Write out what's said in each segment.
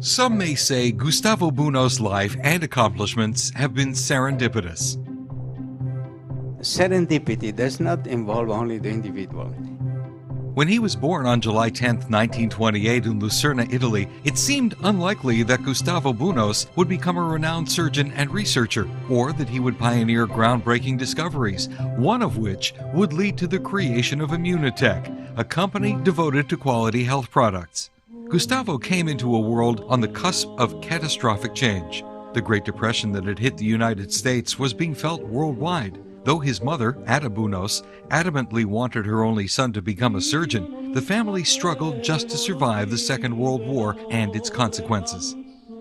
Some may say Gustavo Bounous' life and accomplishments have been serendipitous. Serendipity does not involve only the individual. When he was born on July 10, 1928 in Lucerna, Italy, it seemed unlikely that Gustavo Bounous would become a renowned surgeon and researcher, or that he would pioneer groundbreaking discoveries, one of which would lead to the creation of Immunotec, a company devoted to quality health products. Gustavo came into a world on the cusp of catastrophic change. The Great Depression that had hit the United States was being felt worldwide. Though his mother, Ada Bounous, adamantly wanted her only son to become a surgeon, the family struggled just to survive the Second World War and its consequences.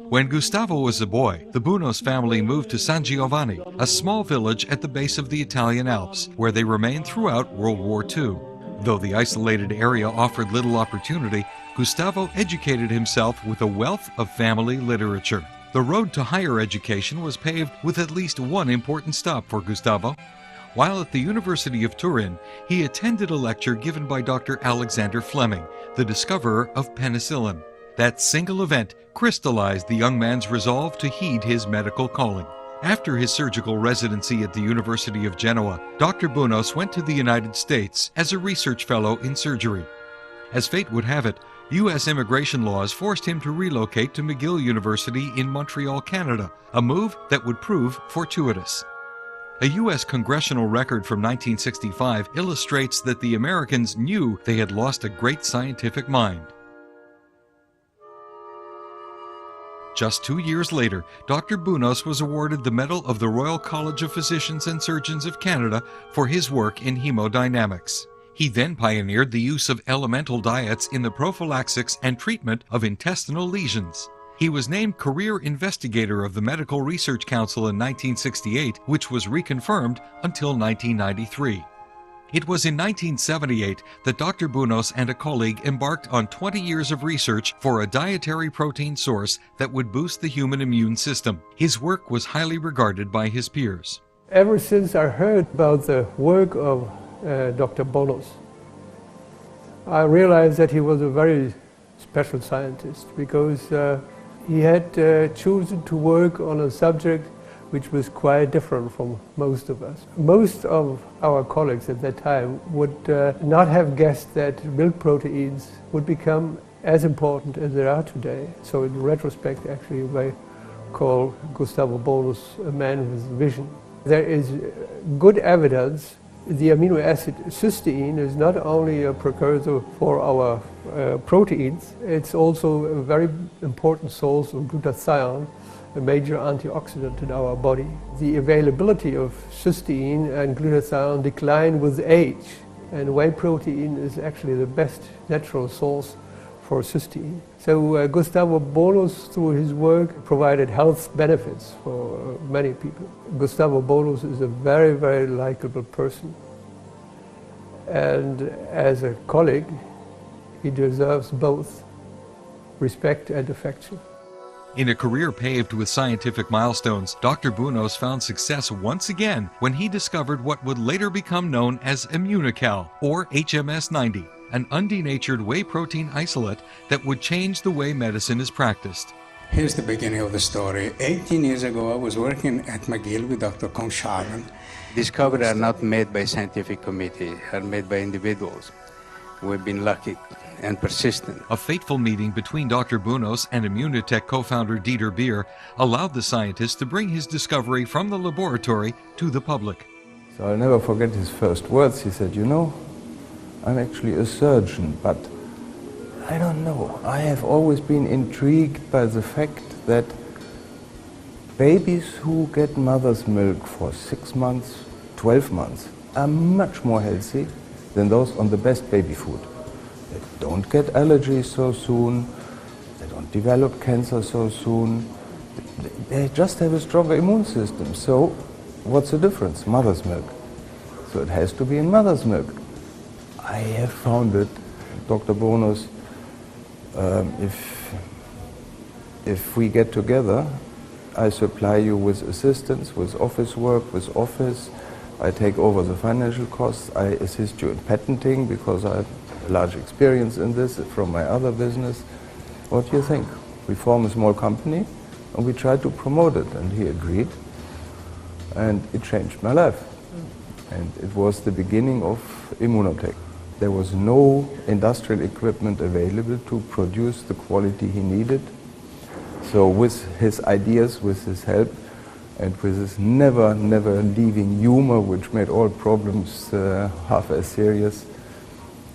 When Gustavo was a boy, the Bounous family moved to San Giovanni, a small village at the base of the Italian Alps, where they remained throughout World War II. Though the isolated area offered little opportunity, Gustavo educated himself with a wealth of family literature. The road to higher education was paved with at least one important stop for Gustavo. While at the University of Turin, he attended a lecture given by Dr. Alexander Fleming, the discoverer of penicillin. That single event crystallized the young man's resolve to heed his medical calling. After his surgical residency at the University of Genoa, Dr. Bounous went to the United States as a research fellow in surgery. As fate would have it, U.S. immigration laws forced him to relocate to McGill University in Montreal, Canada, a move that would prove fortuitous. A U.S. congressional record from 1965 illustrates that the Americans knew they had lost a great scientific mind. Just 2 years later, Dr. Bounous was awarded the Medal of the Royal College of Physicians and Surgeons of Canada for his work in hemodynamics. He then pioneered the use of elemental diets in the prophylaxis and treatment of intestinal lesions. He was named Career Investigator of the Medical Research Council in 1968, which was reconfirmed until 1993. It was in 1978 that Dr. Bounous and a colleague embarked on 20 years of research for a dietary protein source that would boost the human immune system. His work was highly regarded by his peers. Ever since I heard about the work of Dr. Bounous, I realized that he was a very special scientist because he had chosen to work on a subject which was quite different from most of us. Most of our colleagues at that time would not have guessed that milk proteins would become as important as they are today. So in retrospect, actually, I call Gustavo Bounous a man with vision. There is good evidence the amino acid cysteine is not only a precursor for our proteins, it's also a very important source of glutathione, a major antioxidant in our body. The availability of cysteine and glutathione decline with age, and whey protein is actually the best natural source for cysteine. So Gustavo Bounous, through his work, provided health benefits for many people. Gustavo Bounous is a very, very likable person. And as a colleague, he deserves both respect and affection. In a career paved with scientific milestones, Dr. Bounous found success once again when he discovered what would later become known as Immunocal, or HMS-90, an undenatured whey protein isolate that would change the way medicine is practiced. Here's the beginning of the story. 18 years ago, I was working at McGill with Dr. Conshagan. Discoveries are not made by scientific committee, are made by individuals. We've been lucky and persistent. A fateful meeting between Dr. Bounous and Immunotec co-founder Dieter Beer allowed the scientist to bring his discovery from the laboratory to the public. So I'll never forget his first words. He said, "You know, I'm actually a surgeon, but I don't know. I have always been intrigued by the fact that babies who get mother's milk for 6 months, 12 months, are much more healthy than those on the best baby food. They don't get allergies so soon, they don't develop cancer so soon, they just have a stronger immune system. So what's the difference? Mother's milk. So it has to be in mother's milk." I have found it, Dr. Bounous, if we get together, I supply you with assistance, with office work, with office. I take over the financial costs. I assist you in patenting because I have a large experience in this from my other business. What do you think? We form a small company and we try to promote it, and he agreed, and it changed my life. And it was the beginning of Immunotec. There was no industrial equipment available to produce the quality he needed. So with his ideas, with his help, and with his never leaving humor, which made all problems half as serious,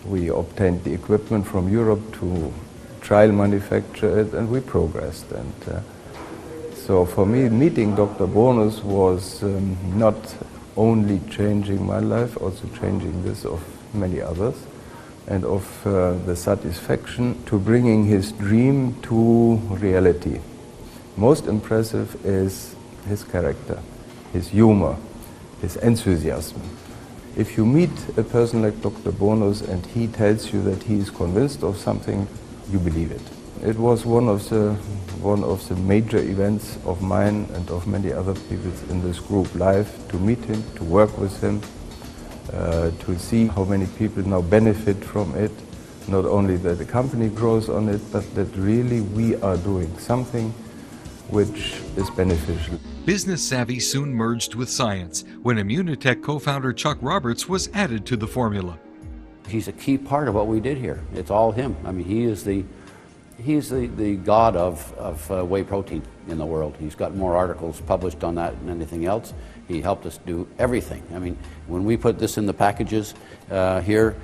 we obtained the equipment from Europe to trial manufacture it, and we progressed. And so for me, meeting Dr. Bounous was not only changing my life, also changing this of many others, and of the satisfaction to bringing his dream to reality. Most impressive is his character, his humor, his enthusiasm. If you meet a person like Dr. Bounous and he tells you that he is convinced of something, you believe it. It was one of the major events of mine and of many other people in this group life, to meet him, to work with him, to see how many people now benefit from it. Not only that the company grows on it, but that really we are doing something which is beneficial. Business savvy soon merged with science when Immunotec co-founder Chuck Roberts was added to the formula. He's a key part of what we did here. It's all him. I mean, he's the god of whey protein in the world. He's got more articles published on that than anything else. He helped us do everything. I mean, when we put this in the packages here,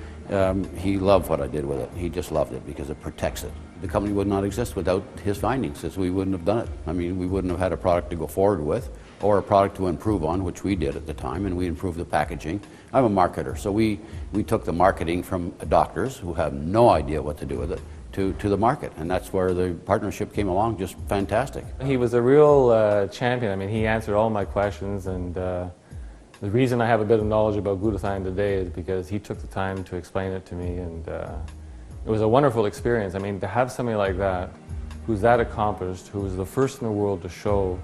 he loved what I did with it. He just loved it because it protects it. The company would not exist without his findings, as we wouldn't have done it. I mean, we wouldn't have had a product to go forward with, or a product to improve on, which we did at the time, and we improved the packaging. I'm a marketer, so we took the marketing from doctors who have no idea what to do with it to the market, and that's where the partnership came along, just fantastic. He was a real champion. I mean, he answered all my questions, and the reason I have a bit of knowledge about glutathione today is because he took the time to explain it to me, and it was a wonderful experience. I mean, to have somebody like that, who's that accomplished, who was the first in the world to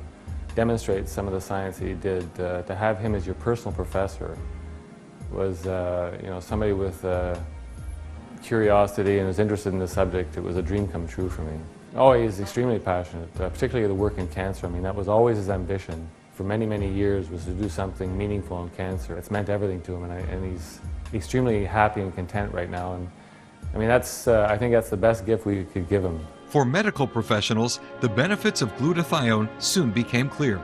demonstrate some of the science that he did, to have him as your personal professor was, you know, somebody with curiosity and was interested in the subject. It was a dream come true for me. Oh, he's extremely passionate, particularly the work in cancer. I mean, that was always his ambition for many, many years, was to do something meaningful in cancer. It's meant everything to him, and he's extremely happy and content right now. And I mean, I think that's the best gift we could give him. For medical professionals, the benefits of glutathione soon became clear.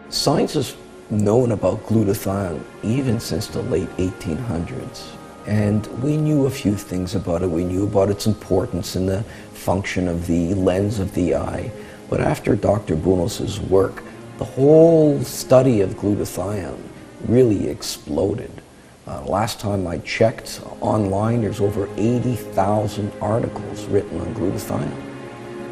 Science has known about glutathione even since the late 1800s. And we knew a few things about it. We knew about its importance in the function of the lens of the eye. But after Dr. Bounous' work, the whole study of glutathione really exploded. Last time I checked online, there's over 80,000 articles written on glutathione.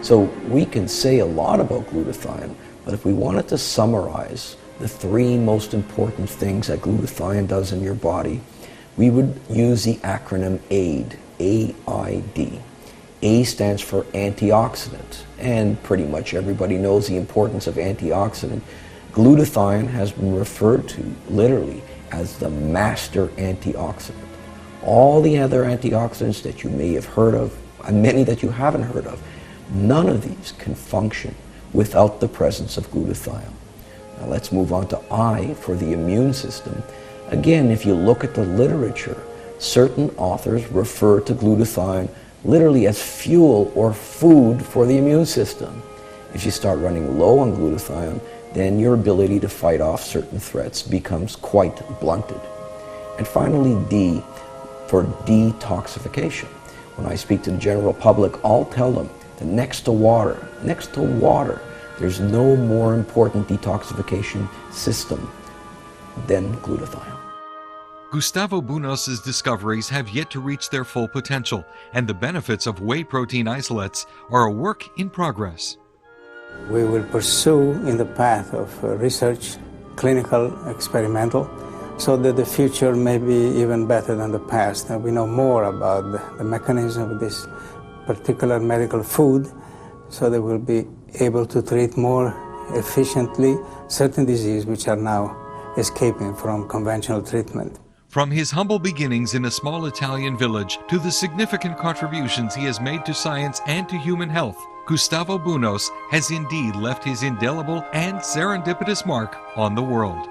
So we can say a lot about glutathione, but if we wanted to summarize the three most important things that glutathione does in your body, we would use the acronym AID, A-I-D. A stands for antioxidant, and pretty much everybody knows the importance of antioxidant. Glutathione has been referred to literally as the master antioxidant. All the other antioxidants that you may have heard of, and many that you haven't heard of, none of these can function without the presence of glutathione. Now let's move on to I for the immune system. Again, if you look at the literature, certain authors refer to glutathione literally as fuel or food for the immune system. If you start running low on glutathione, then your ability to fight off certain threats becomes quite blunted. And finally, D for detoxification. When I speak to the general public, I'll tell them that next to water, there's no more important detoxification system than glutathione. Gustavo Bounous' discoveries have yet to reach their full potential, and the benefits of whey protein isolates are a work in progress. We will pursue in the path of research, clinical, experimental, so that the future may be even better than the past. And we know more about the mechanism of this particular medical food, so that we'll be able to treat more efficiently certain diseases which are now escaping from conventional treatment. From his humble beginnings in a small Italian village to the significant contributions he has made to science and to human health, Gustavo Bounous has indeed left his indelible and serendipitous mark on the world.